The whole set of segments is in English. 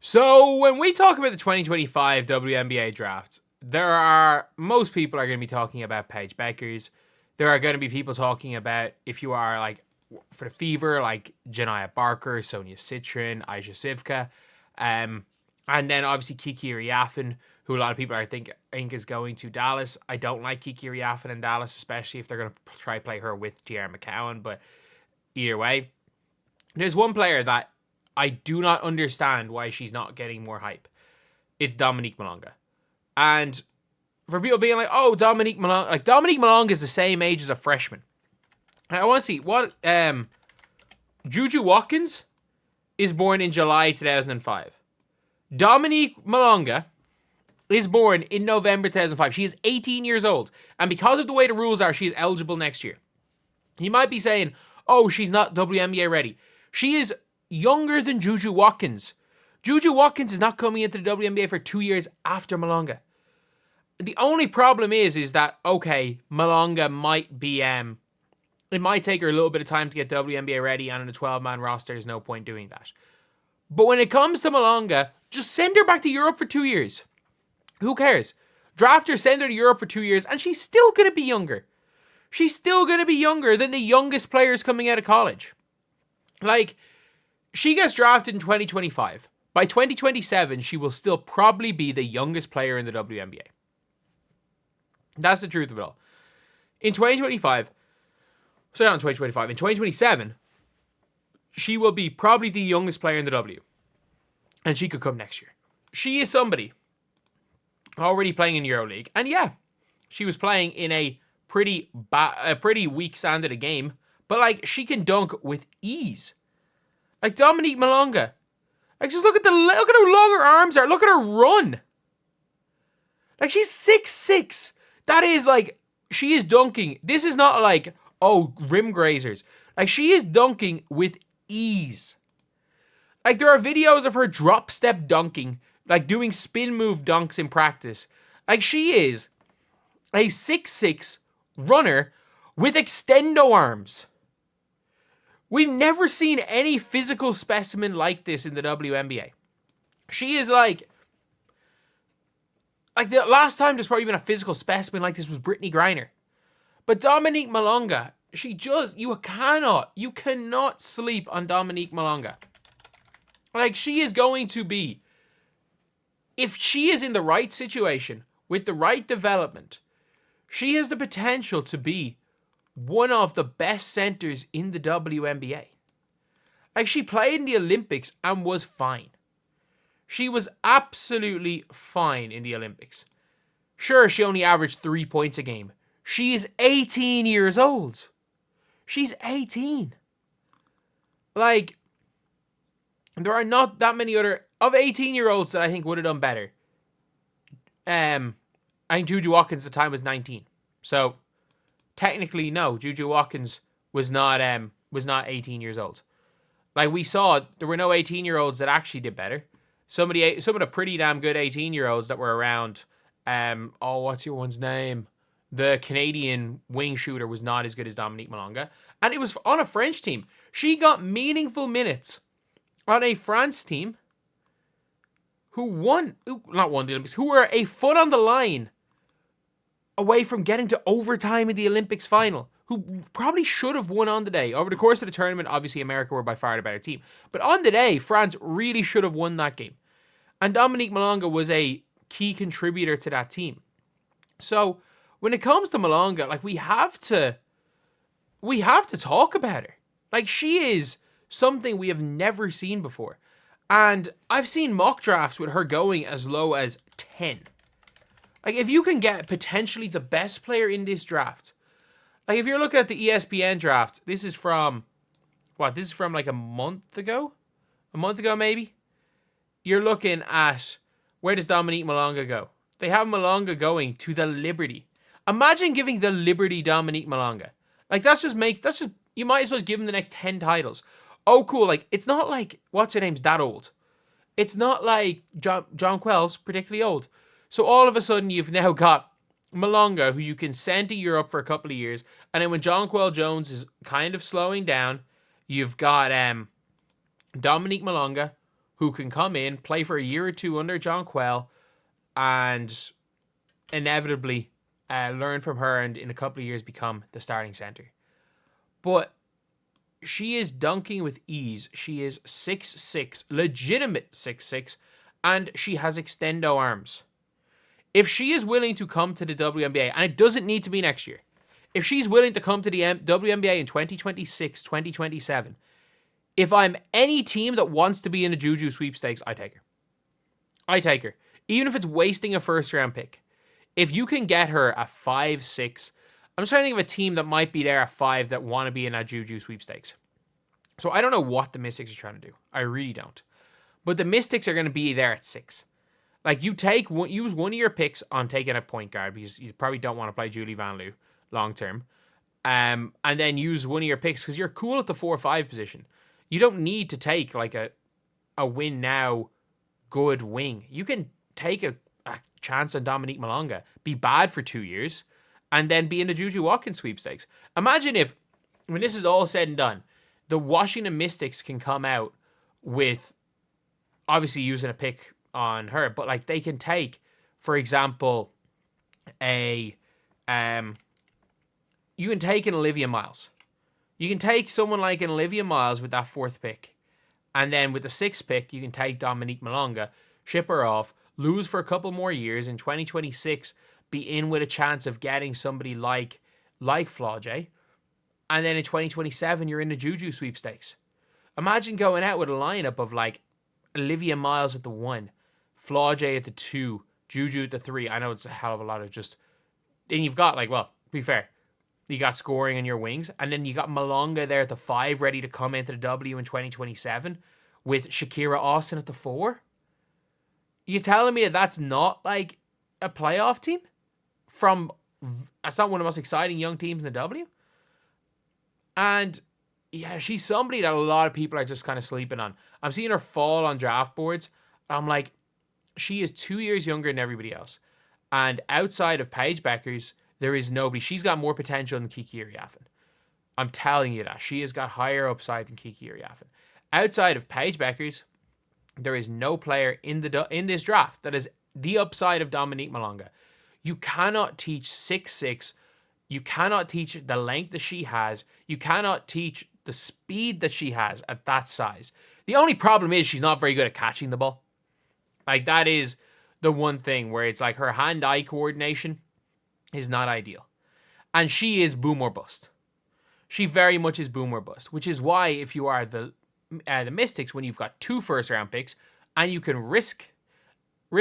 So when we talk about the 2025 WNBA draft, most people are going to be talking about Paige Beckers. There are going to be people talking about, if you are like for the Fever, like Janiyah Barker, Sonia Citrin, Aisha Sivka, and then obviously Kiki Riafen, who a lot of people think is going to Dallas. I don't like Kiki Riafen in Dallas, especially if they're going to try play her with Tierra McCowan. But either way, there's one player that I do not understand why she's not getting more hype. It's Dominique Malonga. And for people being like, oh, Dominique Malonga is the same age as a freshman. I want to see what Juju Watkins is born in July 2005. Dominique Malonga is born in November 2005. She is 18 years old. And because of the way the rules are, she is eligible next year. You might be saying, oh, she's not WNBA ready. She is younger than Juju Watkins. Juju Watkins is not coming into the WNBA for 2 years after Malonga. The only problem is that, okay, Malonga might be, it might take her a little bit of time to get WNBA ready, and in a 12-man roster, there's no point doing that. But when it comes to Malonga, just send her back to Europe for 2 years. Who cares? Draft her, send her to Europe for 2 years, and she's still going to be younger. She's still going to be younger than the youngest players coming out of college. Like, she gets drafted in 2025. By 2027, she will still probably be the youngest player in the WNBA. That's the truth of it all. In 2025, sorry, not in 2025, in 2027, she will be probably the youngest player in the W. And she could come next year. She is somebody already playing in EuroLeague. And yeah, she was playing in a pretty weak standard of game. But like, she can dunk with ease. Like Dominique Malonga. Like, just look at how long her arms are. Look at her run. Like, she's 6'6". That is like, she is dunking. This is not like, oh, rim grazers. Like, she is dunking with ease. Like, there are videos of her drop step dunking, like doing spin move dunks in practice. Like, she is a 6'6" runner with extendo arms. We've never seen any physical specimen like this in the WNBA. She is like the last time there's probably been a physical specimen like this was Brittany Griner. But Dominique Malonga, you cannot sleep on Dominique Malonga. Like, she is going to be, if she is in the right situation, with the right development, she has the potential to be one of the best centers in the WNBA. Like, she played in the Olympics and was fine. She was absolutely fine in the Olympics. Sure, she only averaged 3 points a game. She is 18 years old. She's 18. Like, there are not that many other of 18-year-olds that I think would have done better. I think Juju Watkins at the time was 19. So, technically, no, Juju Watkins was not 18 years old. Like, we saw, there were no 18-year-olds that actually did better. Some of the pretty damn good 18-year-olds that were around, what's your one's name? The Canadian wing shooter was not as good as Dominique Malonga. And it was on a French team. She got meaningful minutes on a France team who won the Olympics, who were a foot on the line away from getting to overtime in the Olympics final, who probably should have won on the day. Over the course of the tournament, obviously America were by far the better team. But on the day, France really should have won that game. And Dominique Malonga was a key contributor to that team. So, when it comes to Malonga, like, we have to talk about her. Like, she is something we have never seen before. And I've seen mock drafts with her going as low as 10. Like, if you can get potentially the best player in this draft, like, if you're looking at the ESPN draft, this is from like a month ago? A month ago, maybe? You're looking at, where does Dominique Malonga go? They have Malonga going to the Liberty. Imagine giving the Liberty Dominique Malonga. Like, you might as well give him the next 10 titles. Oh, cool. Like, it's not like, what's her name's that old. It's not like John Quell's particularly old. So all of a sudden, you've now got Malonga, who you can send to Europe for a couple of years. And then when John Quell Jones is kind of slowing down, you've got Dominique Malonga, who can come in, play for a year or two under John Quell, and inevitably learn from her and in a couple of years become the starting center. But she is dunking with ease. She is 6'6", legitimate 6'6", and she has extendo arms. If she is willing to come to the WNBA, and it doesn't need to be next year, if she's willing to come to the WNBA in 2026, 2027, if I'm any team that wants to be in the Juju sweepstakes, I take her. I take her. Even if it's wasting a first-round pick. If you can get her at 5'6", I'm just trying to think of a team that might be there at 5 that want to be in that Juju sweepstakes. So I don't know what the Mystics are trying to do. I really don't. But the Mystics are going to be there at 6. Like, use one of your picks on taking a point guard, because you probably don't want to play Julie Van Loo long term. And then use one of your picks because you're cool at the 4-5 position. You don't need to take like a win now good wing. You can take a chance on Dominique Malonga, be bad for 2 years, and then be in the Juju Watkins sweepstakes. Imagine if, when this is all said and done, the Washington Mystics can come out with, obviously using a pick on her, but like they can take, for example, you can take an Olivia Miles. You can take someone like an Olivia Miles with that 4th pick. And then with the 6th pick, you can take Dominique Malonga, ship her off, lose for a couple more years. In 2026, be in with a chance of getting somebody like Flau'jae. And then in 2027, you're in the Juju sweepstakes. Imagine going out with a lineup of like Olivia Miles at the 1, Flau'jae at the 2, Juju at the 3. I know it's a hell of a lot of just... Then you've got like, well, to be fair, you got scoring in your wings, and then you got Malonga there at the 5, ready to come into the W in 2027, with Shakira Austin at the 4. You telling me that that's not like a playoff team? That's not one of the most exciting young teams in the W? And yeah, she's somebody that a lot of people are just kind of sleeping on. I'm seeing her fall on draft boards. I'm like, she is 2 years younger than everybody else. And outside of Paige Beckers, there is nobody. She's got more potential than Kiki Iriafen. I'm telling you that. She has got higher upside than Kiki Iriafen. Outside of Paige Beckers, there is no player in this draft that is the upside of Dominique Malonga. You cannot teach 6'6". You cannot teach the length that she has. You cannot teach the speed that she has at that size. The only problem is she's not very good at catching the ball. Like, that is the one thing where it's like her hand-eye coordination is not ideal. And she is boom or bust. She very much is boom or bust, which is why if you are the Mystics, when you've got 2 first-round picks and you can risk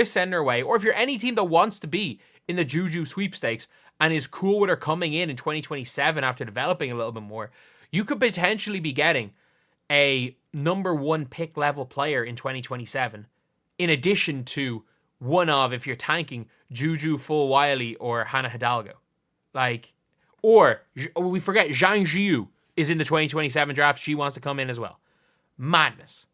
sending her away, or if you're any team that wants to be in the Juju sweepstakes and is cool with her coming in 2027 after developing a little bit more, you could potentially be getting a number 1 pick level player in 2027, in addition to one of, if you're tanking, Juju Full Wiley or Hannah Hidalgo. Like, or we forget Zhang Jiu is in the 2027 draft. She wants to come in as well. Madness.